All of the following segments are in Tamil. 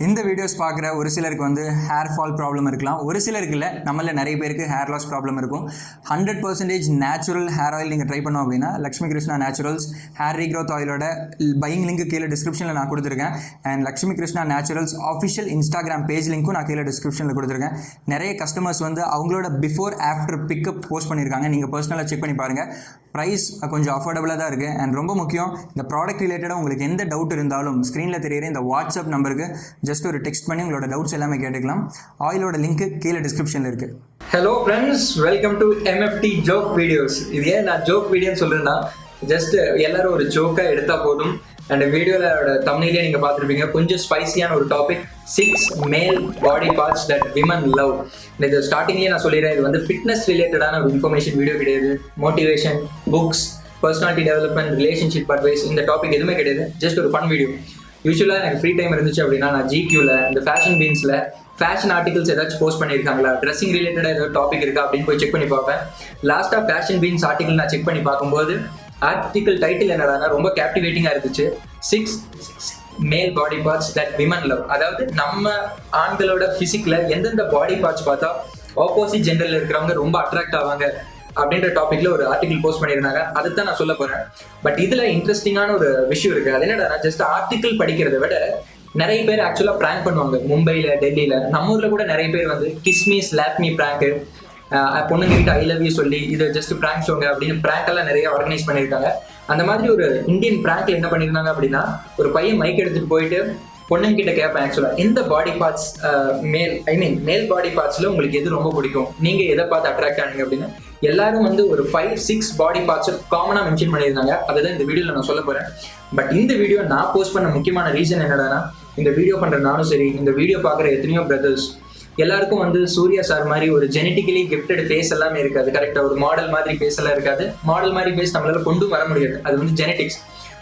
இந்த வீடியோஸ் பார்க்குற ஒரு சிலருக்கு வந்து ஹேர் ஃபால் ப்ராப்ளம் இருக்கலாம், ஒரு சிலருக்கு இல்லை, நம்மள நிறைய பேருக்கு ஹேர் லாஸ் ப்ராப்ளம் இருக்கும். 100% நேச்சுரல் ஹேர் ஆயில் நீங்கள் ட்ரை பண்ணோம் அப்படின்னா Lakshmi Krishna naturals hair regrowth ஆயிலோட பையிங் லிங்க் கீழே டிஸ்கிரிப்ஷனில் நான் கொடுத்துருக்கேன். And Lakshmi Krishna naturals official Instagram page லிங்க்கும் நான் கீழே டிஸ்கிரிப்ஷனில் கொடுத்துருக்கேன். நிறைய கஸ்டமர்ஸ் வந்து அவங்களோட பிஃபோர் ஆஃப்டர் பிக்கப் போஸ்ட் பண்ணியிருக்காங்க. நீங்கள் பர்சனலாக செக் பண்ணி பாருங்கள். ப்ரைஸ் கொஞ்சம் அஃபோர்டபுளாக தான் இருக்குது. அண்ட் ரொம்ப முக்கியம், இந்த ப்ராடக்ட் ரிலேட்டடாக உங்களுக்கு எந்த டவுட் இருந்தாலும் ஸ்க்ரீனில் தெரியுற இந்த வாட்ஸ்அப் நம்பருக்கு ஜஸ்ட் ஒரு டெக்ஸ்ட் பண்ணி உங்களோட டவுட்ஸ் எல்லாமே கேட்டுக்கலாம். ஆயிலோட லிங்க் கீழே டிஸ்கிரிப்ஷனில் இருக்குது. Hello friends, welcome to MFT joke videos. இது ஏன் நான் ஜோக் வீடியோன்னு சொல்கிறேன்னா, ஜஸ்ட் எல்லாரும் ஒரு ஜோக்காக எடுத்தால் போதும். அண்ட் வீடியோவோட தம்ப்நெயிலே நீங்கள் பார்த்துருப்பீங்க, கொஞ்சம் ஸ்பைசியான ஒரு டாபிக், 6 மேல் body parts that women love. இது ஸ்டார்டிங்லேயே நான் சொல்லிடுறேன், இது வந்து ஃபிட்னஸ் ரிலேட்டடான ஒரு இன்ஃபர்மேஷன் வீடியோ கிடையாது. Motivation, books, personality development, relationship advice, இந்த டாபிக் எதுவுமே கிடையாது. ஜஸ்ட் ஒரு ஃபன் வீடியோ. யூஸ்வலாக எனக்கு ஃப்ரீ டைம் இருந்துச்சு அப்படின்னா நான் GQவில் இந்த ஃபேஷன் பீன்ஸில் ஃபேஷன் ஆர்டிகல்ஸ் ஏதாச்சும் போஸ்ட் பண்ணியிருக்காங்களா, ட்ரெஸ்ஸிங் ரிலேட்டடாக ஏதாவது டாபிக் இருக்கா அப்படின்னு போய் செக் பண்ணி பார்ப்பேன். லாஸ்ட்டாக ஃபேஷன் பீன்ஸ் ஆர்டிகல் நான் செக் பண்ணி பார்க்கும்போது ஆர்டிகல் டைட்டில் என்னடானா ரொம்ப கேப்டிவேட்டிங்காக இருந்துச்சு. 6 மேல் body parts that women love. அதாவது நம்ம ஆண்களோட ஃபிசிக்கில் எந்தெந்த பாடி பார்ட்ஸ் பார்த்தா ஆப்போசிட் ஜெண்டரில் இருக்கிறவங்க ரொம்ப அட்ராக்ட் ஆவாங்க அப்படின்ற டாபிக்ல ஒரு ஆர்டிகல் போஸ்ட் பண்ணியிருந்தாங்க. அதை தான் நான் சொல்ல போறேன். பட் இதுல இன்ட்ரெஸ்டிங்கான ஒரு விஷயம் இருக்கு. அது என்னடா, ஜஸ்ட் ஆர்டிகல் படிக்கிறத விட நிறைய பேர் ஆக்சுவலா பிராங்க் பண்ணுவாங்க. மும்பைல, டெல்லியில, நம்ம ஊர்ல கூட நிறைய பேர் வந்து கிஸ்மி ஸ்லாப்மி பிராங்க், பொண்ணுங்க கிட்ட ஐ லவ் யூ சொல்லி இதை ஜஸ்ட் பிராங்க் ஷோங்க அப்படின்னு பிராங்க் எல்லாம் நிறைய ஆர்கனைஸ் பண்ணியிருக்காங்க. அந்த மாதிரி ஒரு இந்தியன் பிராங்க்ல என்ன பண்ணியிருந்தாங்க அப்படின்னா, ஒரு பையன் மைக் எடுத்துட்டு போயிட்டு பொண்ணுங்க கிட்ட கேட்பேன், ஆக்சுவலா எந்த பாடி பார்ட்ஸ் மேல் பாடி பார்ட்ஸ்ல உங்களுக்கு எது ரொம்ப பிடிக்கும், நீங்க எதை பார்த்து அட்ராக்ட் ஆனீங்க அப்படின்னு எல்லாரும் வந்து ஒரு 5-6 பாடி பார்ட்ஸ் காமனா மென்ஷன் பண்ணியிருந்தாங்க. அதுதான் இந்த வீடியோல நான் சொல்ல போறேன். பட் இந்த வீடியோ நான் போஸ்ட் பண்ண முக்கியமான ரீசன் என்னடானா, இந்த வீடியோ பண்ற நானும் சரி, இந்த வீடியோ பார்க்குற எத்தனையோ பிரதர்ஸ் எல்லாருக்கும் வந்து சூர்யா சார் மாதிரி ஒரு ஜெனட்டிக்கலி கிஃப்டட் ஃபேஸ் எல்லாமே இருக்காது. கரெக்டா ஒரு மாடல் மாதிரி ஃபேஸ் எல்லாம் இருக்காது. மாடல் மாதிரி ஃபேஸ் நம்மளால கொண்டு வர முடியாது, அது வந்து ஜெனட்டிக்ஸ்.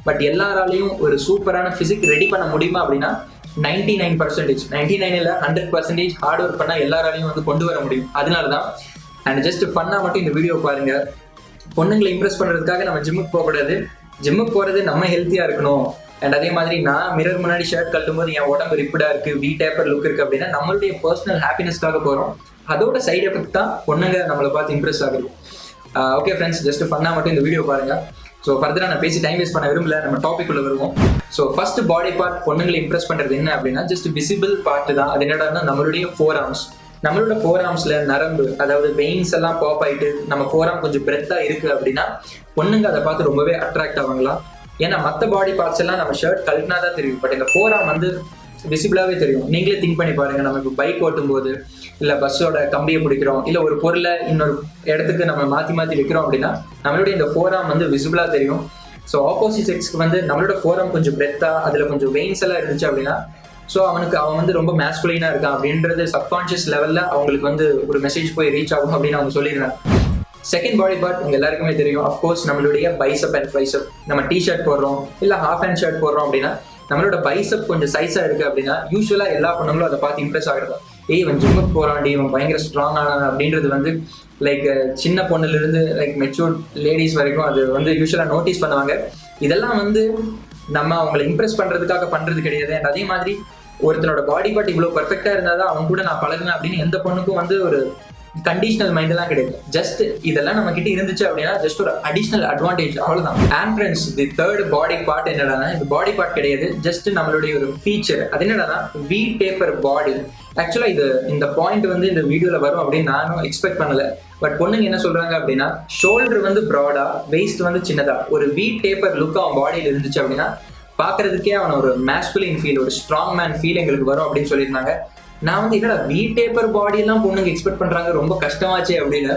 பட் எல்லாராலையும் ஒரு சூப்பரான பிசிக் ரெடி பண்ண முடியுமா அப்படின்னா 99%, 99 இல்ல 100% ஹார்ட் ஒர்க் பண்ணா எல்லாராலையும் வந்து கொண்டு வர முடியும். அதனாலதான் அண்ட் ஜஸ்ட் ஃபன்னா மட்டும் இந்த வீடியோ பாருங்க. பொண்ணுங்களை இம்ப்ரெஸ் பண்றதுக்காக நம்ம ஜிம்முக்கு போகக்கூடாது. ஜிம்முக்கு போறது நம்ம ஹெல்த்தியா இருக்கணும். அண்ட் அதே மாதிரி நான் மிரர் முன்னாடி ஷர்ட் கட்டும் போது என் உடம்பு ரிப்படா இருக்கு, வி டேப்பர் லுக் இருக்கு அப்படின்னா நம்மளுடைய பர்சனல் ஹாப்பினஸ்க்காக போறோம். அதோட சைடு எஃபெக்ட் தான் பொண்ணுங்க நம்மளை பார்த்து இம்ப்ரெஸ் ஆகுது. ஓகே ஃப்ரெண்ட்ஸ், ஜஸ்ட் ஃபன்னா மட்டும் இந்த வீடியோ பாருங்க. ஸோ ஃபர்தராக நான் பேசி டைம் வேஸ்ட் பண்ண விரும்பல, நம்ம டாபிக் உள்ள வருவோம். ஸோ ஃபர்ஸ்ட் பாடி பார்ட் பொண்ணுங்களை இம்ப்ரெஸ் பண்றது என்ன அப்படின்னா, ஜஸ்ட் விசிபிள் பார்ட் தான். அது என்னடான்னா நம்மளுடைய ஃபோர்ஆர்ம்ஸ். நம்மளோட ஃபோர்ஆர்ம்ஸ்ல நரம்பு, அதாவது வெயின்ஸ் எல்லாம் பாப் ஆயிட்டு நம்ம ஃபோர்ஆர்ம் கொஞ்சம் பிரெத்தா இருக்கு அப்படின்னா பொண்ணுங்க அதை பார்த்து ரொம்பவே அட்ராக்ட் ஆவாங்களா. ஏன்னா மற்ற பாடி பார்ட்ஸ் எல்லாம் நம்ம ஷர்ட் கழட்டினா தான் தெரியும், பட் இந்த ஃபோர்ஆர்ம் வந்து விசிபிளாவே தெரியும். நீங்களே திங்க் பண்ணி பாருங்க, நம்ம இப்போ பைக் ஓட்டும் போது, இல்ல பஸ்ஸோட கம்பியை பிடிக்கிறோம், இல்ல ஒரு பொருளை இன்னொரு இடத்துக்கு நம்ம மாத்தி வைக்கிறோம் அப்படின்னா நம்மளுடைய இந்த ஃபோர்ஆர்ம் வந்து விசிபிளா தெரியும். ஸோ ஆப்போசிட் செக்ஸ்க்கு வந்து நம்மளோட ஃபோர்ஆர்ம் கொஞ்சம் பிரெத்தா, அதுல கொஞ்சம் வெயின்ஸ் எல்லாம் இருந்துச்சு அப்படின்னா ஸோ அவன் வந்து ரொம்ப மேஸ்குலைனா இருக்கான் அப்படின்றது சப்கான்ஷியஸ் லெவல்ல அவங்களுக்கு வந்து ஒரு மெசேஜ் போய் ரீச் ஆகும் அப்படின்னு அவங்க சொல்லிடுறாங்க. செகண்ட் பாடி பார்ட் உங்க எல்லாருக்குமே தெரியும், அஃப்கோர்ஸ் நம்மளுடைய பைசப் அண்ட் ட்ரைசப். நம்ம டிஷர்ட் போடுறோம் இல்ல ஹாஃப் ஹேண்ட் ஷர்ட் போடுறோம் அப்படின்னா நம்மளோட பைசப் கொஞ்சம் சைஸா இருக்கு அப்படின்னா யூஸ்வலா எல்லா பொண்ணுங்களும் அதை பார்த்து இம்ப்ரெஸ் ஆகுறதா. இவன் ஜிம்முக்கு போறான்டி, இவன் பயங்கர ஸ்ட்ராங் ஆனான் அப்படின்றது வந்து லைக் சின்ன பொண்ணுல இருந்து லைக் மெச்சூர்ட் லேடிஸ் வரைக்கும் அது வந்து யூஸ்வலா நோட்டீஸ் பண்ணுவாங்க. இதெல்லாம் வந்து நம்ம அவங்களை இம்ப்ரெஸ் பண்றதுக்காக பண்றது கிடையாது. அண்ட் அதே மாதிரி ஒருத்தனோட பாடி பார்ட் இவ்வளவு பெர்ஃபெக்டா இருந்தாதான் அவங்க கூட நான் பழகுனேன் அப்படின்னு எந்த பொண்ணுக்கும் வந்து ஒரு கண்டிஷனல் மைண்ட் எல்லாம் கிடையாது. ஜஸ்ட் இதெல்லாம் நம்ம கிட்ட இருந்துச்சு அப்படின்னா ஜஸ்ட் ஒரு அடிஷனல் அட்வான்டேஜ், அவ்வளவுதான். And friends, the third body part என்னடானா, இது பாடி பார்ட் கிடையாது, ஜஸ்ட் நம்மளுடைய ஒரு ஃபீச்சர். அது என்னடானா வி டேப்பர் பாடி. ஆக்சுவலா இது இந்த பாயிண்ட் வந்து இந்த வீடியோல வரும் அப்படின்னு நானும் எக்ஸ்பெக்ட் பண்ணல. பட் பொண்ணுங்க என்ன சொல்றாங்க அப்படின்னா, ஷோல்டர் வந்து ப்ராடா, வெயிஸ்ட் வந்து சின்னதா, ஒரு வி டேப்பர் லுக் அவன் பாடியில் இருந்துச்சு அப்படின்னா பாக்குறதுக்கே அவன் ஒரு மேஸ்குலின் ஃபீல், ஒரு ஸ்ட்ராங் மேன் ஃபீல் எங்களுக்கு வரும் அப்படின்னு சொல்லியிருந்தாங்க. நான் வந்து என்னடா வி டேப்பர் பாடி எல்லாம் பொண்ணுங்க எக்ஸ்பெக்ட் பண்றாங்க, ரொம்ப கஷ்டமாச்சே அப்படின்னு.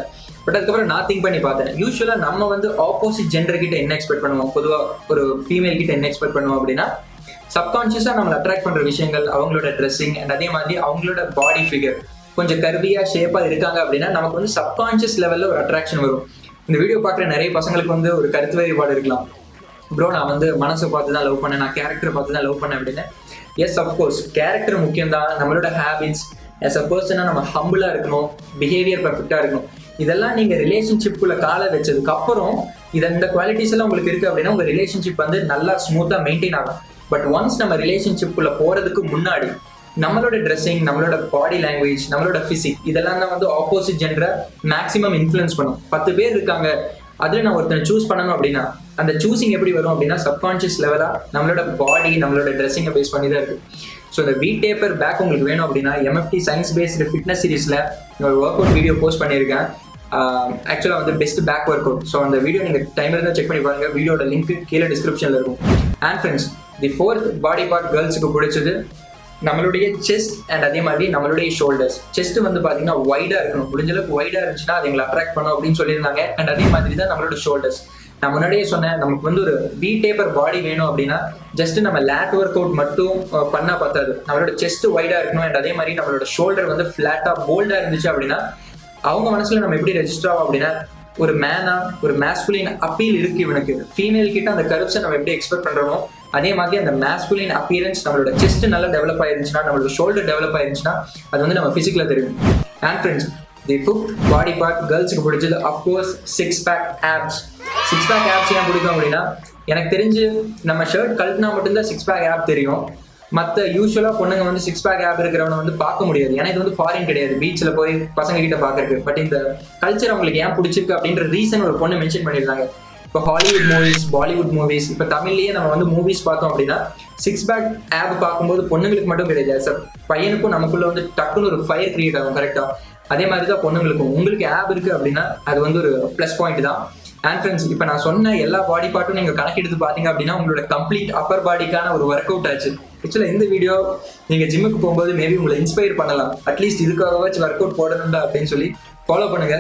பட் அதுக்கப்புறம் நான் திங்க் பண்ணி பார்த்தேன், யூஸ்வலா நம்ம வந்து ஆப்போசிட் ஜெண்டர் கிட்ட என்ன எக்ஸ்பெக்ட் பண்ணுவோம், பொதுவா ஒரு ஃபீமேல் கிட்ட என்ன எக்ஸ்பெக்ட் பண்ணுவோம் அப்படின்னா சப்கான்ஷியஸா நம்மளை அட்ராக்ட் பண்ற விஷயங்கள், அவங்களோட ட்ரெஸ்ஸிங் அண்ட் அதே மாதிரி அவங்களோட பாடி ஃபிகர் கொஞ்சம் கர்வியா ஷேப்பா இருக்காங்க அப்படின்னா நமக்கு வந்து சப்கான்ஷியஸ் லெவல்ல ஒரு அட்ராக்ஷன் வரும். இந்த வீடியோ பார்க்குற நிறைய பசங்களுக்கு வந்து ஒரு கருத்து வேறுபாடு இருக்கலாம், ப்ரோ நான் வந்து மனசை பார்த்து தான் லவ் பண்ணேன், நான் கேரக்டரை பார்த்து தான் லவ் பண்ணேன் அப்படின்னு. எஸ், அஃப்கோர்ஸ் கேரக்டர் முக்கியம் தான். நம்மளோட ஹேபிட்ஸ் ஆஸ் அ பர்சனா நம்ம ஹம்பிளா இருக்கணும், பிஹேவியர் பர்ஃபெக்டா இருக்கணும். இதெல்லாம் நீங்க ரிலேஷன்ஷிப்புக்குள்ள கால வச்சதுக்கு அப்புறம் இந்த குவாலிட்டிஸ் எல்லாம் உங்களுக்கு இருக்கு அப்படின்னா உங்க ரிலேஷன்ஷிப் வந்து நல்லா ஸ்மூத்தா மெயின்டைன் ஆகும். பட் ஒன்ஸ் நம்ம ரிலேஷன்ஷிப்புக்குள்ள போறதுக்கு முன்னாடி நம்மளோட ட்ரெஸ்ஸிங், நம்மளோட பாடி லாங்குவேஜ், நம்மளோட ஃபிசிக் இதெல்லாம் தான் வந்து ஆப்போசிட் ஜெண்டரை மேக்ஸிமம் இன்ஃப்ளூயன்ஸ் பண்ணும். 10 பேர் இருக்காங்க, அதில் நான் ஒருத்தனை சூஸ் பண்ணணும் அப்படின்னா அந்த சூஸிங் எப்படி வரும் அப்படின்னா சப்கான்ஷியஸ் லெவலாக நம்மளோட பாடி, நம்மளோட ட்ரெஸ்ஸிங்கை பேஸ் பண்ணி தான் இருக்குது. ஸோ இந்த V-taper பேக் உங்களுக்கு வேணும் அப்படின்னா MFT சயின்ஸ் பேஸ்டு ஃபிட்னஸ் சீரீஸில் ஒரு ஒர்க் அவுட் வீடியோ போஸ்ட் பண்ணியிருக்கேன். ஆக்சுவலாக வந்து best back workout. So அந்த வீடியோ நீங்கள் டைம் இருந்தால் செக் பண்ணி பாருங்கள். வீடியோட லிங்க் கீழே டிஸ்கிரிப்ஷனில் இருக்கும். And friends, the 4th body part கேர்ள்ஸுக்கு பிடிச்சது நம்மளுடைய செஸ்ட் அண்ட் அதே மாதிரி நம்மளுடைய ஷோல்டர்ஸ். செஸ்ட் வந்து பார்த்தீங்கன்னா வைடாக இருக்கணும், முடிஞ்ச அளவுக்கு வைடாக இருந்துச்சுன்னா அது எங்களை அட்ராக்ட் பண்ணும் அப்படின்னு சொல்லியிருந்தாங்க. அண்ட் அதே மாதிரி தான் நம்மளோட ஷோல்டர்ஸ். நான் முன்னாடியே சொன்னேன், நமக்கு வந்து ஒரு V-taper பாடி வேணும் அப்படின்னா ஜஸ்ட் நம்ம லேட் ஒர்க் அவுட் மட்டும் பண்ணால் பார்த்தாது. நம்மளோட செஸ்ட் வைடாக இருக்கணும். அண்ட் அதே மாதிரி நம்மளோட ஷோல்டர் வந்து ஃப்ளாட்டாக போல்டாக இருந்துச்சு அப்படின்னா அவங்க மனசில் நம்ம எப்படி ரெஜிஸ்டர் ஆகும் அப்படின்னா ஒரு மேனா, ஒரு மேஸ்குலின் அப்பீல் இருக்கு இவனுக்கு. ஃபீமேல் கிட்ட அந்த கருப்ஸை நம்ம எப்படி எக்ஸ்பெக்ட் பண்ணுறோமோ அதே மாதிரி அந்த மேஸ்குலின் அப்பியரன்ஸ் நம்மளோட செஸ்ட் நல்லா டெவலப் ஆயிருந்துச்சுன்னா, நம்மளோட ஷோல்டர் டெவலப் ஆயிருந்துச்சுன்னா அது வந்து நம்ம ஃபிசிக்கலாக தெரியும். And friends, the 5th body part கேர்ள்ஸுக்கு பிடிச்சது of course six pack abs. Six pack abs ஏன் பிடிக்கும் அப்படின்னா எனக்கு தெரிஞ்சு நம்ம ஷர்ட் கழட்டினா மட்டும்தான் சிக்ஸ்பேக் ஆப் தெரியும். மற்ற யூஸ்வலாக பொண்ணுங்க வந்து சிக்ஸ்பேக் ஆப் இருக்கிறவனை வந்து பார்க்க முடியாது. ஏன்னா இது வந்து ஃபாரின் கிடையாது, பீச்சில் போய் பசங்க கிட்ட பார்க்கறதுக்கு. பட் இந்த கல்ச்சர் அவங்களுக்கு ஏன் பிடிச்சிருக்கு அப்படின்ற ரீசன் ஒரு பொண்ணு மென்ஷன் பண்ணியிருந்தாங்க. இப்போ ஹாலிவுட் மூவிஸ், பாலிவுட் மூவிஸ், இப்போ தமிழ்லேயே நம்ம வந்து மூவிஸ் பார்த்தோம் அப்படின்னா சிக்ஸ்பேக் ஆப் பார்க்கும்போது பொண்ணுங்களுக்கு மட்டும் கிடையாது சார், பையனுக்கும் நமக்குள்ள வந்து டக்குன்னு ஒரு ஃபயர் கிரியேட் ஆகும். கரெக்டாக அதே மாதிரி தான் பொண்ணுங்களுக்கும். உங்களுக்கு ஆப் இருக்குது அப்படின்னா அது வந்து ஒரு ப்ளஸ் பாயிண்ட் தான். அண்ட் ஃப்ரெண்ட்ஸ், இப்போ நான் சொன்ன எல்லா பாடி பார்ட்டும் நீங்கள் கணக்கெடுத்து பார்த்தீங்க அப்படின்னா உங்களோட கம்ப்ளீட் அப்பர் பாடிக்கான ஒரு ஒர்க் அவுட் ஆச்சு. ஆக்சுவலாக இந்த வீடியோ நீங்கள் ஜிம்முக்கு போகும்போது மேபி உங்களை இன்ஸ்பயர் பண்ணலாம். அட்லீஸ்ட் இதுக்காகவாச்சும் ஒர்க் அவுட் போடணும்டா அப்படின்னு சொல்லி ஃபாலோ பண்ணுங்க.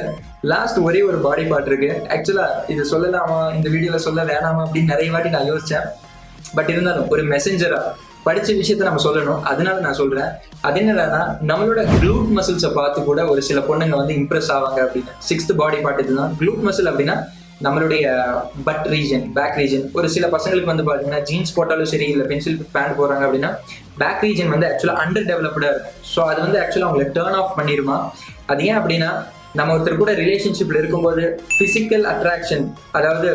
லாஸ்ட் ஒரே ஒரு பாடி பார்ட் இருக்கு. ஆக்சுவலாக இது சொல்லலாமா, இந்த வீடியோவில் சொல்ல வேணாமா அப்படின்னு நிறைய வாட்டி நான் யோசித்தேன். பட் இருந்தாலும் ஒரு மெசஞ்சராக படித்த விஷயத்த நம்ம சொல்லணும், அதனால நான் சொல்கிறேன். அது என்னன்னா நம்மளோட க்ளூட் மசில்ஸை பார்த்து கூட ஒரு சில பொண்ணுங்க வந்து இம்ப்ரெஸ் ஆவாங்க அப்படின்னு. 6th பாடி பார்ட் இதுதான். க்ளூட் மசில் அப்படின்னா நம்மளுடைய பட் ரீஜன், பேக் ரீஜன். ஒரு சில பசங்களுக்கு வந்து பார்த்தீங்கன்னா ஜீன்ஸ் போட்டாலும் சரி, இல்லை பென்சில் பேண்ட் போடுறாங்க அப்படின்னா பேக் ரீஜன் வந்து ஆக்சுவலாக அண்டர் டெவலப்டாக இருக்கும். ஸோ அது வந்து ஆக்சுவலாக அவங்களை டேர்ன் ஆஃப் பண்ணிடுமா. அது ஏன் அப்படின்னா நம்ம ஒருத்தர் கூட ரிலேஷன்ஷிப்பில் இருக்கும்போது ஃபிசிக்கல் அட்ராக்ஷன், அதாவது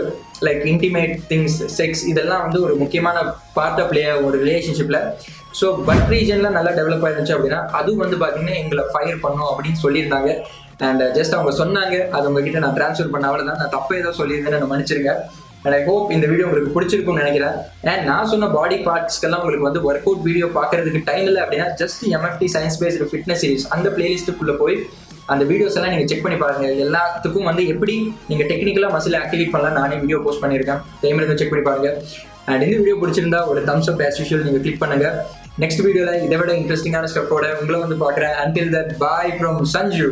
லைக் இன்டிமேட் திங்ஸ், செக்ஸ், இதெல்லாம் வந்து ஒரு முக்கியமான பார்ட் ஆஃப் ஒரு ரிலேஷன்ஷிப்பில். ஸோ பட் ரீஜனில் நல்லா டெவலப் ஆயிருந்துச்சு அப்படின்னா அதுவும் வந்து பார்த்தீங்கன்னா எங்களை ஃபயர் பண்ணும் அப்படின்னு சொல்லியிருந்தாங்க. அண்ட் ஜஸ்ட் அவங்க சொன்னாங்க, அது உங்ககிட்ட நான் ட்ரான்ஸ்ஃபர் பண்ண அவ்வளோதான். நான் தப்பே ஏதோ சொல்லியிருந்தேன்னு நான் மன்னிச்சிருங்க. அண்ட் ஐ ஹோப் இந்த வீடியோ உங்களுக்கு பிடிச்சிருக்கும்னு நினைக்கிறேன். அண்ட் நான் சொன்ன பாடி பார்ட்ஸ்க்கெல்லாம் உங்களுக்கு வந்து ஒர்க் அவுட் வீடியோ பார்க்கறதுக்கு டைம் இல்லை அப்படின்னா just MFT science based fitness series அந்த பிளேலிஸ்ட்டுக்குள்ளே போய் அந்த வீடியோஸ் எல்லாம் நீங்கள் செக் பண்ணி பாருங்கள். எல்லாத்துக்கும் வந்து எப்படி நீங்கள் டெக்னிக்கலாக மசில் ஆக்டிவேட் பண்ணலாம் நானே வீடியோ போஸ்ட் பண்ணியிருக்கேன். டைம் இருந்தால் செக் பண்ணி பாருங்கள். அண்ட் இந்த வீடியோ பிடிச்சிருந்தா ஒரு தம்ஸ் அப் ஆஸ் யூஷுவல் நீங்கள் கிளிக் பண்ணுங்கள். நெக்ஸ்ட் வீடியோவில் இதை விட இன்ட்ரெஸ்டிங்கான ஸ்டெப்போட உங்களை வந்து பார்க்குறேன். Until that, bye from Sanju.